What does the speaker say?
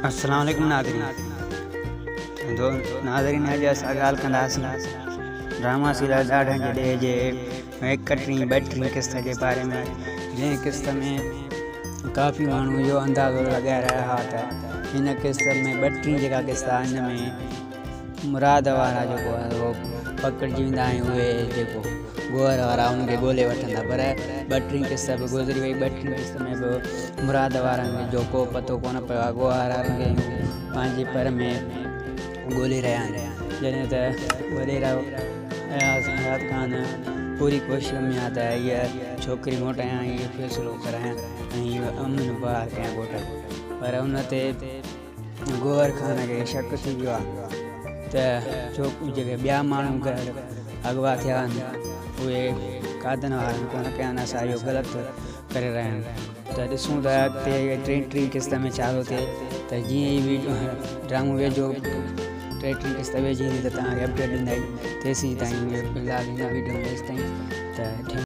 अस्सलाम वालेकुम नाज़रीन। तो नाज़रीन अॼु असां ॻाल्हि कंदासीं ड्रामा सीरियल ॾाढनि जॾे जे 31 32 क़िस्त जे बारे में, जंहिं क़िस्त में काफ़ी माण्हू इहो अंदाज़ो लॻाए रहिया हुआ त हिन क़िस्त में 32 जेका क़िस्त आहे हिन में मुराद वारा जेको आहे उहो पकिड़िजी वेंदा आहिनि। उहे जेको गोहर वारा उनखे ॻोल्हे वठंदा, पर 32 क़िस्त बि गुज़री वई। 32 क़िस्त में बि मुराद वारनि जो को पतो कोन पियो आहे। गोहर वारनि खे पंहिंजे पर में ॻोल्हे रहिया आहिनि। जॾहिं त वॾेरा हयात ख़ान पूरी कोशिशि में आहे त हीअ छोकिरी मोटायां, इहो फ़ैसिलो करायां ऐं इहो अमन बहार कयां ॻोठ, पर उन ते गोहर ख़ान खे शक थी वियो आहे त जेके ॿिया माण्हू अॻुवा थिया आहिनि उहे कादन वारनि कोन कया आहिनि, असां इहो ग़लति करे रहिया आहियूं। त ॾिसूं त अॻिते 33 क़िस्त में छा थो थिए। त जीअं ई वीडियो ड्रामो वेझो 33 क़िस्त वेझी ईंदी त तव्हांखे अपडेट ॾींदा आहियूं। तेसीं ताईं फ़िलहालु हिन वीडियो में तेसीं ताईं त